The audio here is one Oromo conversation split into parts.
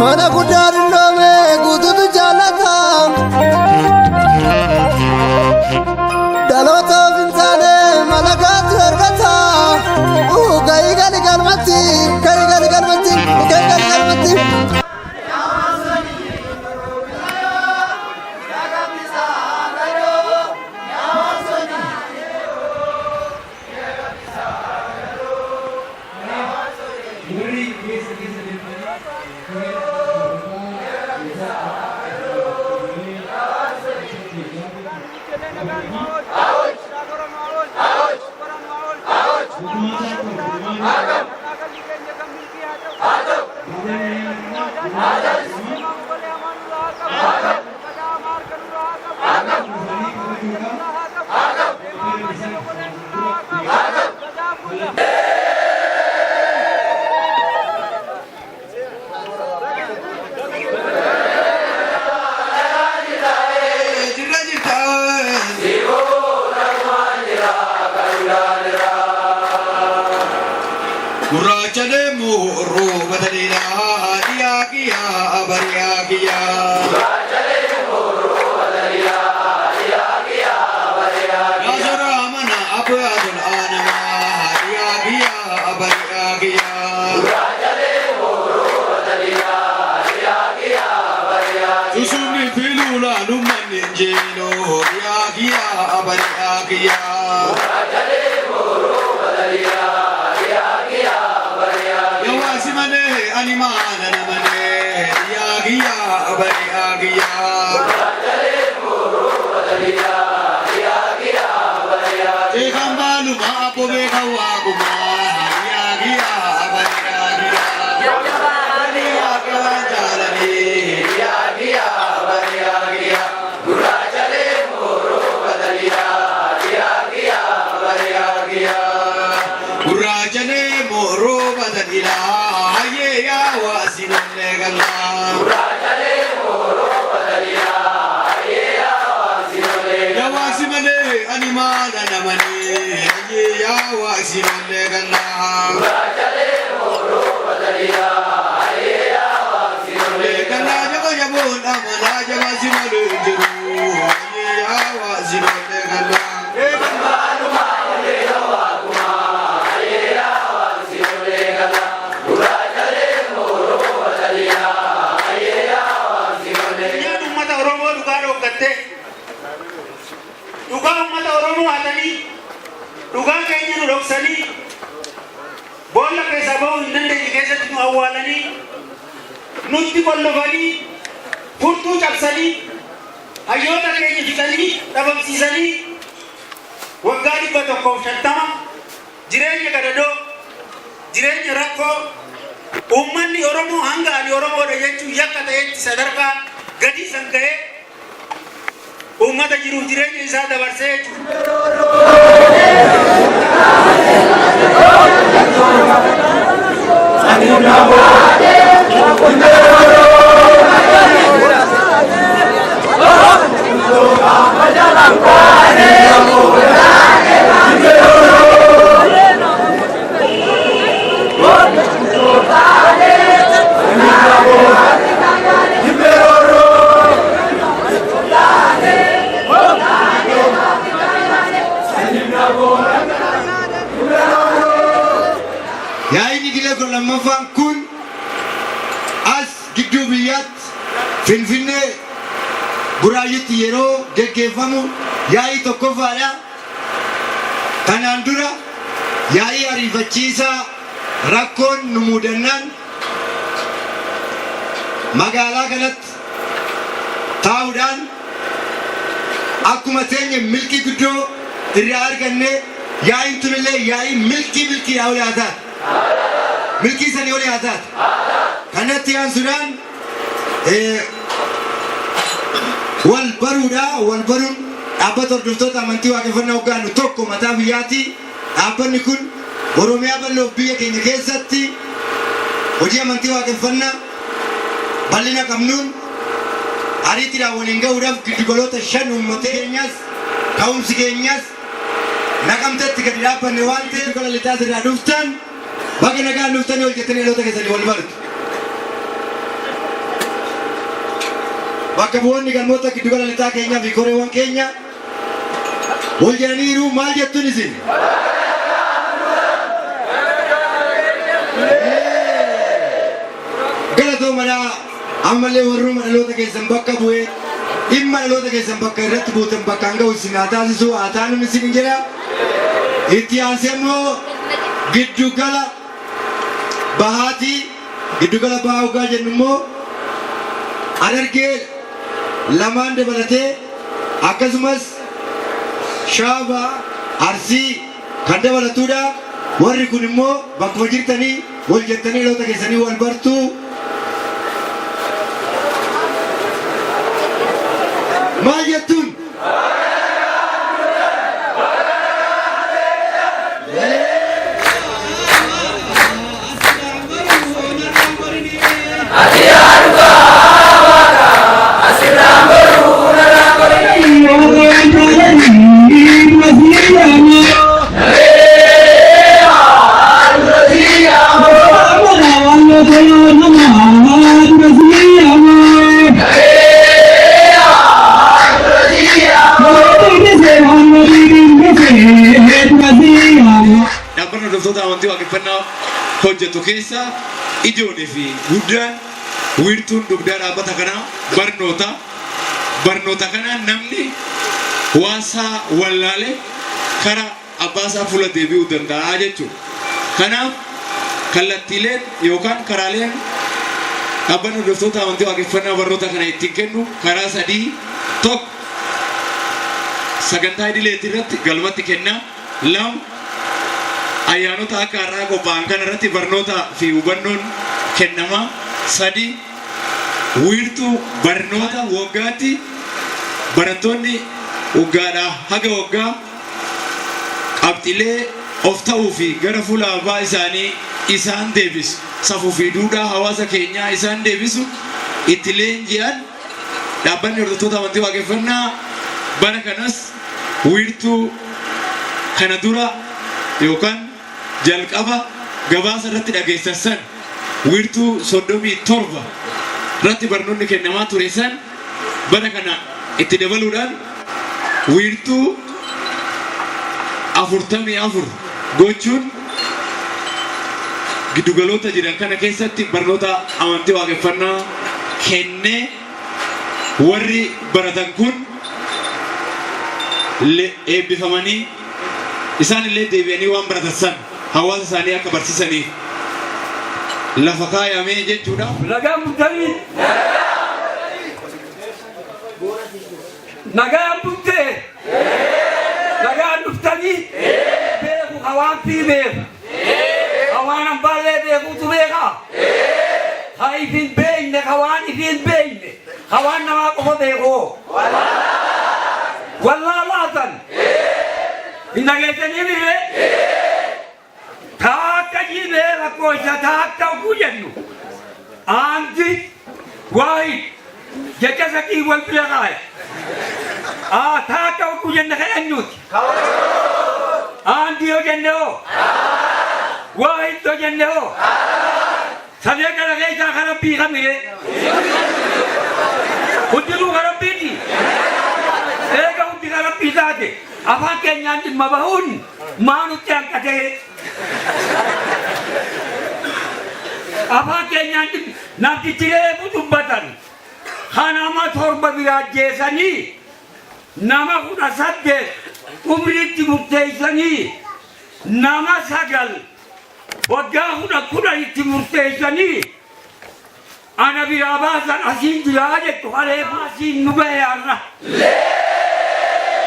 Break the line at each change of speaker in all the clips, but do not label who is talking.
mana guddaa dindoome guutuutu jaallata dhaloota of hin taane malagaatu argata ga'ii gali galmatti ga'ii gali galmatti ga'ii gali galmatti.
Nuti kollofanii furtuu cabsanii hayyoota keenya fixanii dhabamsiisanii waggaa 150 jireenya gadadoo jireenya rakkoo uummanni Oromoo hanga ani Oromoodha jechuun yakka ta'etti sadarkaa gadi san ga'ee uummata jiruuf jireenya isaa dabarsee
Finfinnee Buraayyutti yeroo geggeeffamu yaa'ii tokkoffaadha. Kanaan dura yaa'ii ariifachiisaa rakkoon nu mudannaan magaalaa kanatti taa'uudhaan akkuma teenye milkii guddoo irraa arganne yaa'iin tunillee yaa'ii milkii olii haa taatu. Milkii sanii olii haa taatu. Kanatti aansuudhaan wal baruun dhaabbata hordoftoota amantii waaqeffannaa hoggaanu tokko mataa biyyaati. Dhaabbanni kun Oromiyaa bal'oof biyya keenya keessatti hojii amantii waaqeffannaa bal'ina qabnuun ariitiidhaan waliin gahuudhaaf giddugaloota 5 uummata keenyas ka'umsi keenyas naqamtetti gadi dhaabbanne waan ta'eef gola lixaas irraa dhuftan baga nagaan dhuftanii hojjettanii dhaloota keessanii wal bartu. bakka bu'oonni galmoota giddugala lixaa keenyaa fi koreewwan keenya wal jedhaniiru maal jettuun isin? Galatoo manaa ammallee warruma dhaloota keessan bakka bu'ee dhimma dhaloota keessan bakka irratti buutan bakka hanga isin haa taasisu haa taanum isin jedha. Itti aansee immoo giddugala bahaatii giddugala bahaa hoggaa jennu immoo Harargee lamaan dabalatee akkasumas Shaaba Arsii kan dabalatudha. Warri kun immoo bakkuma jirtanii wal jettanii dhaloota keessanii wal bartu. Maal jettuun?
hojjetu keessa ijoollee fi guddaan wiirtuun dugdaa dhaabbata kanaa barnoota kanaan namni waasaa wallaale karaa abbaasaa fuula deebi'uu danda'a jechuudha. Kanaaf kallattiileen yookaan karaaleen dhaabbanni hordoftoota amantii waaqeffannaa barnoota kana ittiin kennu karaa sadii. Tokko sagantaa idileetii irratti galmatti kennaa. Lama ayyaanota akka har'aa qophaa'an kana irratti barnoota fi hubannoon kennama. Sadi wiirtuu barnoota waggaatti barattoonni waggaadhaa haga waggaa qabxilee of ta'uu fi gara fuula abbaa isaanii isaan deebisu safuu fi duudhaa hawaasa keenyaa isaan deebisu itti leenji'an dhaabbanni hordoftoota amantii waaqeffannaa bara kanas wiirtuu kana dura yookaan jalqaba gabaasa irratti dhageessan wiirtuu 37 irratti barnoonni kennamaa ture san bara kana itti dabaluudhaan wiirtuu 44 gochuun giddugaloota jiran kana keessatti barnoota amantii waaqeffannaa kennee warri baratan kun eebbifamanii isaan illee deebi'anii waan baratan san hawaasa isaanii akka barsiisaniif lafa kaayamee jechuudha.
Nagaan bultanii nagaan bultee nagaan dhuftanii beeku hawaan fi beeku hawaan hambaallee beekuutu beeka haa ifin beeyne hawaan ifin beeyne hawaan namaa qofa beekoo wallaa laatan hin dhageessanii biree taakka jiibee rakkoosa taakka ugu jennu aanti waahid jecha sakii wal bira kaaya taakka ugu jenne ka'eenyuuti aanti yoo jenne hoo waahid yoo jenne hoo sadee kana keessaa kana bii kamire hundinuu kana biiti eega hundi kana bii taate afaan keenyaan dhimma bahuun maanutti hanqatee afaan keenyaan namtichi reefu dubbatan kanama torba biraa jeesanii nama 18 umriitti murteessanii nama 9 waggaa 10 itti murteessanii ana biraa baasan asiin jiraa jettu hareefa asiin nu bahe har'a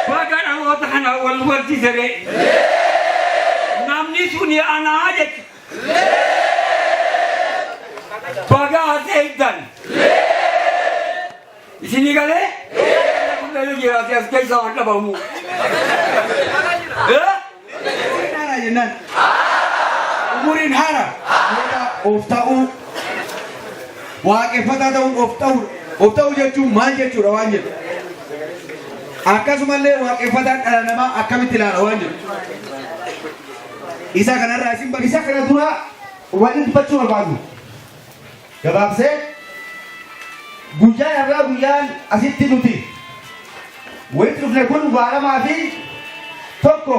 baga dhaloota kana wal barsiisere namni suni anaa jettu baga haseeytan isinii galee kunneen jiraate as keessa waan dhabamu
Hara jennan umuriin hara of ta'uu waaqeffataa ta'uun of ta'uu jechuun maal jechuudha waan jedhu akkasumallee waaqeffataan dhala namaa akkamitti ilaala waan jedhu isa kanarraa isin isa kana dura waan dubbachuu barbaadu gabaabsee guyyaan irraa guyyaan asitti nuti walitti dhufne kun waaramaa fi tokko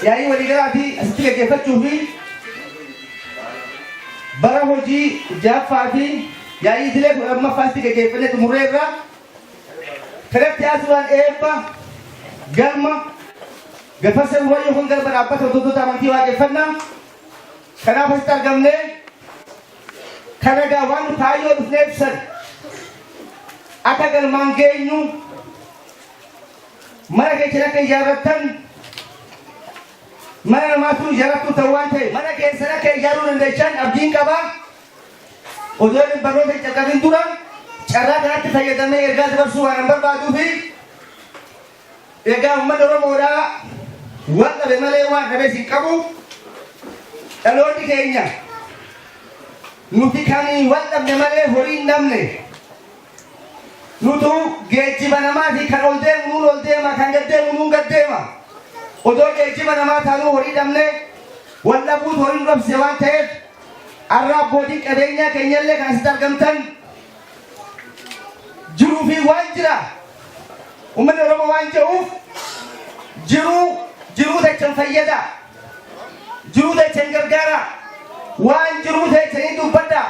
yaa'ii waliigalaa fi asitti gaggeeffachuu fi bara hojii jaaffaa fi yaa'ii idilee 10ffaatti gaggeeffannee xumurree irraa kanatti asirraan eebba galma gafarsa wayyoo kun galma dhaabbata hordoftoota amantii waaqeffannaa kanaaf asitti argamne kana egaa waan kaayyoo dhufneef san akka galmaan geenyu mana keessan akka ijaarrattan mana namaatu ijaarrattu ta'uu waan ta'e mana keessan akka ijaaruu dandeessan abdiin qabaa odoo inni barnoota hin calqabin dura carraa kanatti fayyadamee ergaa dabarsuu waan barbaaduu fi egaa uummata Oromoodhaa waan dhabe malee waan dhabees hin qabu dhaloonni keenya nuti kan waan dhabne malee horii hin dhabne nutu geejjiba namaa fi kan ol deemu nuun ol deema kan gad deemu nuun gad deema odoo geejjiba namaa taanuu horii dhabne wal dhabuut horii nu dhabse waan ta'eef har'a abbootiin qabeenyaa keenyallee kan asitti argamtan jiruu fi waan jira uummanni Oromoo waan jedhuuf jiruu dachan fayyada jiruu dachan gargaara waan jiruu dachanii dubbadha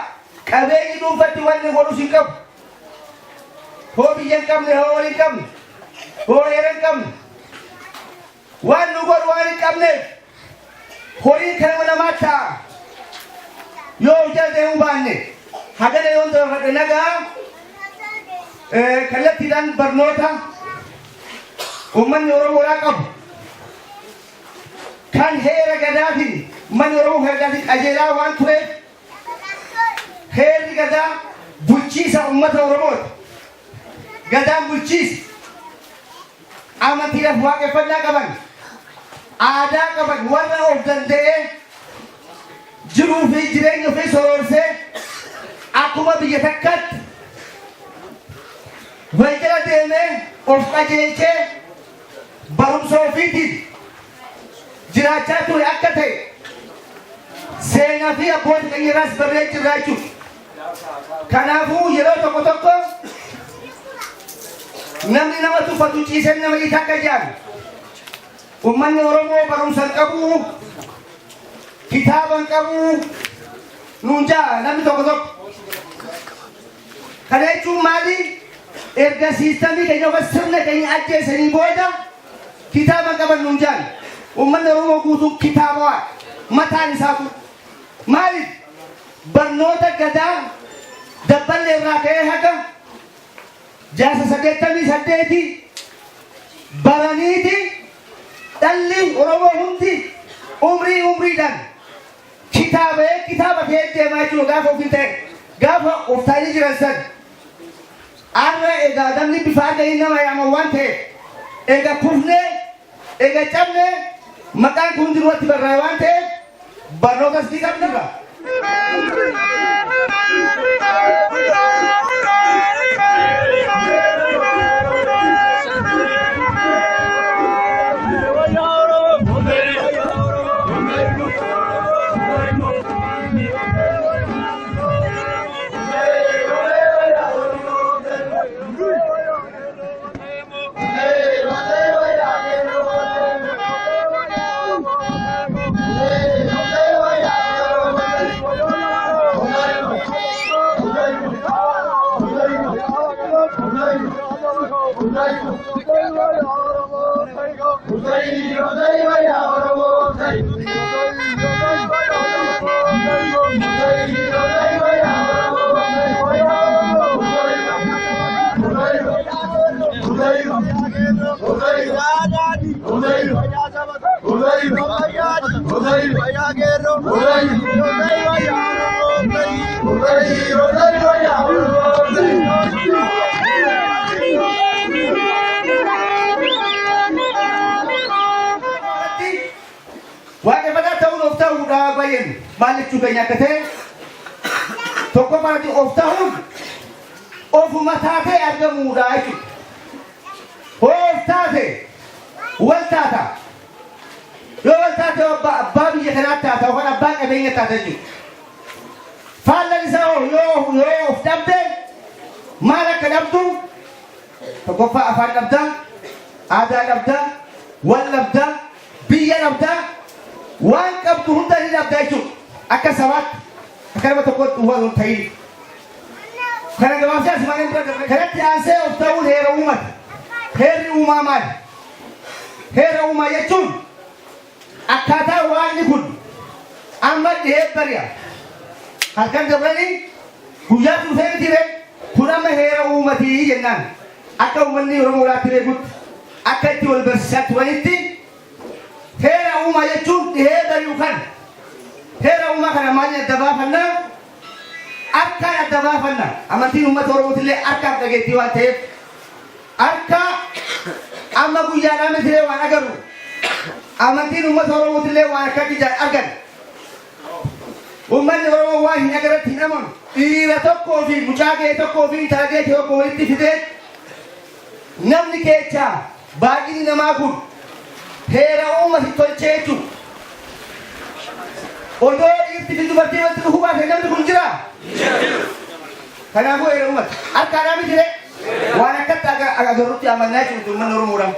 qabeenyi dhuunfatti wanni godhus hin qabu hoo biyya hin qabne hoo wal hin qabne hoo heera hin qabne waan nu godhu waan hin qabneef horiin kanama namaa ta'a yoo jala deemuu baanne hagana yoon dabarfadhe nagaa kallattiidhaan barnoota uummanni Oromoodhaa qabu kan heera gadaatiin uummanni Oromoo heera gadaatiin qajeelaa waan tureef heerri gadaa bulchiisa uummata Oromooti. Gadaan bulchiisa amantiidhaaf waaqeffannaa qaban aadaa qaban warra of danda'ee jiruu fi jireenya ofii soroorsee akkuma biyya takkaatti wal jala deemee of qajeelchee barumsa ofiitiin jiraachaa ture akka ta'e seenaa fi abbootii keenya irraas barree jirraa jechuudha. Kanaafuu yeroo tokko tokko namni nama tuffatu ciisee nama dhiitaa akka jaalu uummanni Oromoo barumsa hin qabu kitaaba hin qabu nuun jaa namni tokko tokko kana jechuun maali erga siistamii keenya yookaan sirna keenya ajjeesanii booda kitaaba hin qaban nuun jaan uummanni Oromoo guutuu kitaaba waa mataan isaatu maaliif barnoota gadaa dabballee irraa ka'ee haga jaasa 88 baraniiti dhalli Oromoo hundi umriidhaan kitaaba ta'ee deemaa jiru gaafa ofiin ta'e gaafa of taa'anii jiran san har'a egaa namni bifa adda nama yaama waan ta'e egaa kufnee egaa cabnee maqaan kun dirwatti barraa'e waan ta'e barnootas ni qabnirra. Malik juga nyakete toko parati of tahun of matate arga muda itu of tate wal tata yo wal tate babi je kana tata wana bang ebenya tata ju falla ni sao yo of tabbe maal akka dhabdu tokkoffaa afaan dhabdaa, aadaa dhabdaa, wal dhabdaa, biyya dhabdaa, waan qabdu hunda ni dhabdaa jechuudha. Akka sabaatti akka nama tokkotti wal ta'in. Kana gabaabsee asmaaniin bira darbe kanatti aansee of ta'uun heera uumata. Heerri uumaa maali? Heera uumaa jechuun akkaataa waaqni kun amma dhihee bari'a. Halkan dabalanii guyyaa dhufee miti ree kun amma heera uumatii jennaan. Akka uummanni Oromoodhaatti beekutti akka itti wal barsiisaa turanitti heera uumaa jechuun dhihee bari'u kan heera uumaa kana maal adda baafannaa? Harkaan adda baafannaa. Amantiin uummata Oromootillee harkaaf dhageettii waan ta'eef harka amma guyyaadhaa mitiree waan agarru amantiin uummata Oromootillee waan akka argan. Uummanni Oromoo waan hin agarratti hin amanu. Dhiira tokkoo fi mucaa ga'e tokkoo fi intala ga'e tokko walitti fidee namni keessaa baay'inni namaa kun heera uumati tolchee jechuudha. Odoo dhiirti fi dubartii walitti dhufuu baate namni kun jira? Kanaafuu heera uumata. Harkaadhaa mitiree waan akkatti agarrutti amannaa jechuudha uummanni Oromoodhaan.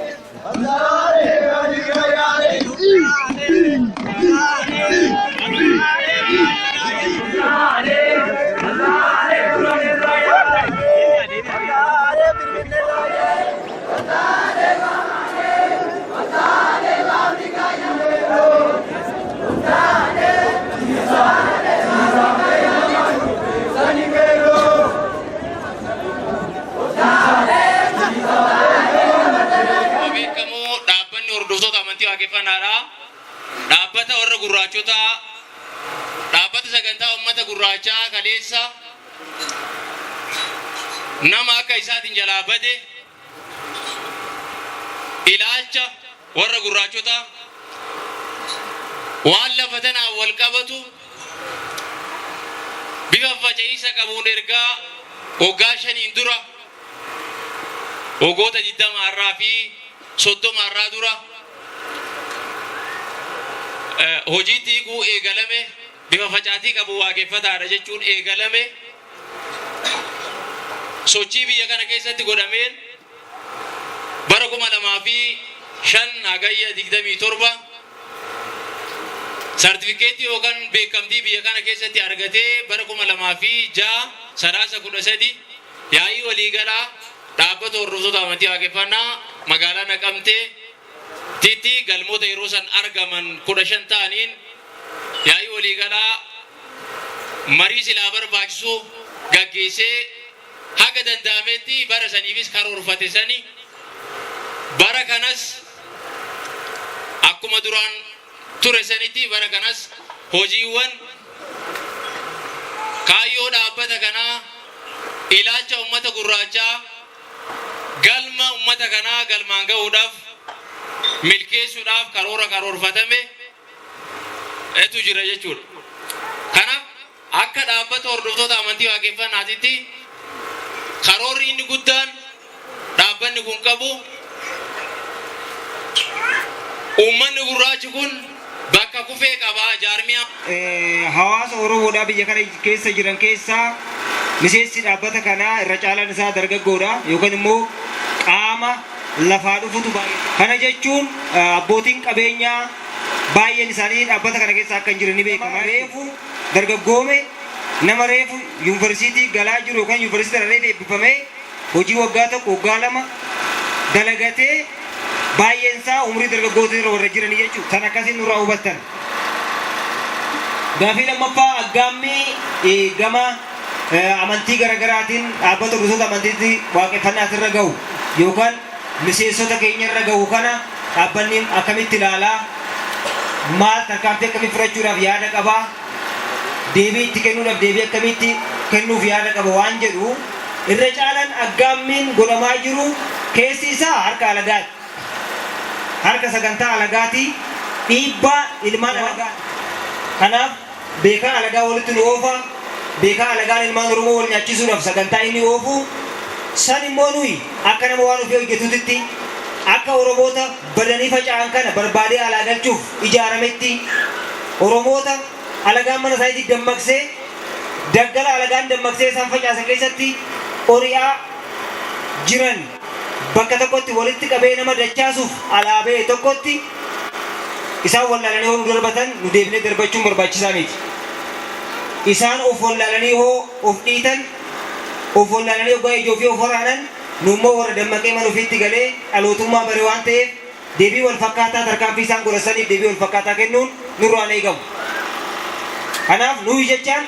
Dhaabbata warra gurraachotaa dhaabbata sagantaa uummata gurraachaa kaleessa nama akka isaatiin jalaa bade ilaalcha warra gurraachotaa waan lafa tanaan wal qabatu bifa faca'isa qabuun ergaa waggaa 5 dura waggoota 20 fi 30 dura hojii tiikuu eegalame bifa facaatii qabu waaqeffataadha jechuun eegalame sochii biyya kana keessatti godhameen bara 2005 hagayya 27 sartifikeetii yookaan beekamtii biyya kana keessatti argatee bara 2006 sadaasa 13 yaa'ii waliigalaa dhaabbata hordoftoota amantii waaqeffannaa magaalaa Naqamtee Titi galmoota yeroo san argaman 15 ta'aniin yaa'ii waliigalaa marii silaa barbaachisu gaggeessee haga danda'ametti bara saniifis karoorfate sani bara kanas akkuma duraan ture sanitti bara kanas hojiiwwan kaayyoo dhaabbata kanaa ilaalcha uummata gurraachaa galma uummata kanaa galmaan ga'uudhaaf milkeessuudhaaf karoorfatame etu jira jechuudha. Kanaaf akka dhaabbata hordoftoota amantii waaqeffannaatitti karoorri inni guddaan dhaabbanni kun qabu uummanni gurraachi kun bakka kufee qabaa jaarmiyaa.
Hawaasa Oromoodhaa biyya kana keessa jiran keessaa miseensi dhaabbata kanaa irra caalaan isaa dargaggoodha yookaan immoo qaama lafaa dhufutu baay'ee. Kana jechuun abbootiin qabeenyaa baay'een isaanii dhaabbata kana keessa akka hin jiran ni beekama. Reefu dargaggoome nama reefu yuunivarsiitii galaa jiru yookaan yuunivarsiitii irraa eebbifamee hojii waggaa tokko waggaa lama dalagatee baay'een isaa umrii dargaggootaa irra warra jiranii jechuudha. Kan akkasiin nurraa hubattan. Gaafii lammaffaa aggaammii gama amantii garaagaraatiin dhaabbata gosoota amantiitti waaqeffannaa irra gahu yookaan miseensota keenya irra gahu kana dhaabbanni akkamitti ilaalaa maal tarkaanfii akkamii fudhachuudhaaf yaada qabaa deebii itti kennuudhaaf deebii akkamitti kennuuf yaada qaba waan jedhu irra caalaan aggaammiin godhamaa jiru keessi isaa harka alagaati. Harka sagantaa alagaati dhiibbaa ilmaan alagaa. Kanaaf beekaa alagaa walitti nu oofa beekaa alagaan ilmaan Oromoo wal nyaachisuudhaaf sagantaa inni oofu san immoo nuyi akka nama waan ofii hojjetutti akka Oromoota badanii faca'an kana barbaadee alaa galchuuf ijaarametti Oromoota alagaan mana isaaniitti dammaqsee daggala alagaan dammaqsee isaan facaasan keessatti ori'aa jiran bakka tokkotti walitti qabee nama dachaasuuf alaabee tokkotti isaan wallaalanii hoo nu darbatan nu deebinee darbachuun barbaachisaa miti. Isaan of wallaalanii hoo of dhiitan of wallaalanii hoggaa ijoo fi of waraanan nu immoo warra dammaqee mana ofiitti galee dhalootummaa bare waan ta'eef deebii wal fakkaataa tarkaanfii isaan godhasaniif deebii wal fakkaataa kennuun nurraan eegamu. Kanaaf nuyi jechaan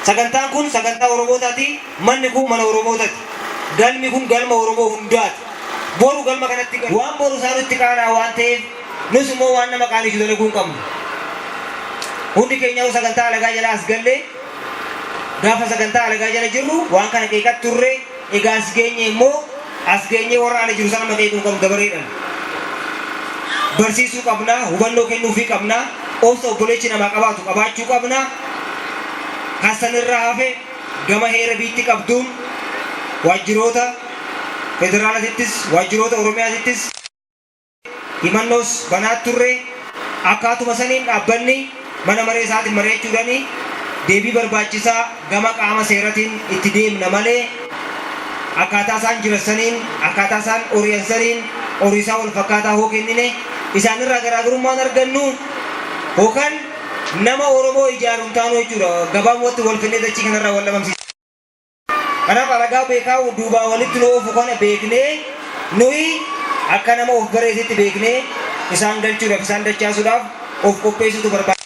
sagantaan kun sagantaa Oromootaati, manni kun mana Oromootaati, galmi kun galma Oromoo hundaati. Boru galma kanatti waan boru isaanutti qaaraa waan ta'eef nus immoo waan nama qaanisu dalaguu hin qabnu. Hundi keenya sagantaa alagaa jala as gallee gaafa sagantaa alagaa jala jirru waan kana qeeqat turre egaa as geenye immoo as geenye warra ala jiru sana maqeequu hin qabnu dabareedhaan. Barsiisuu qabnaa, hubannoo kennuufii qabnaa, obsa obboleechi namaa qabaatu qabaachuu qabnaa. Kasanirraa hafe gama heera biitti qabduun waajjiroota federaalaatittis waajjiroota Oromiyaatittis himannoos banaa turre akkaatuma saniin dhaabbanni mana maree isaatiin mari'achuudhaani deebii barbaachisaa gama qaama seeratiin itti deemna malee akkaataa isaan jiransaniin akkaataa isaan oriyansaniin oriisaa wal fakkaataa hoo kennine isaanirraa garaagarummaan argannu hookaan nama Oromoo ijaaruun taanu jechuudha. Gabaabumatti wal finnee dachii kanarraa wal dhabamsiisa. Kanaaf alagaa beekaa duubaa walitti nu oofu kana beeknee nuyi akka nama of bareesetti beeknee isaan galchuudhaaf isaan dachaasuudhaaf of qopheessutu barbaada.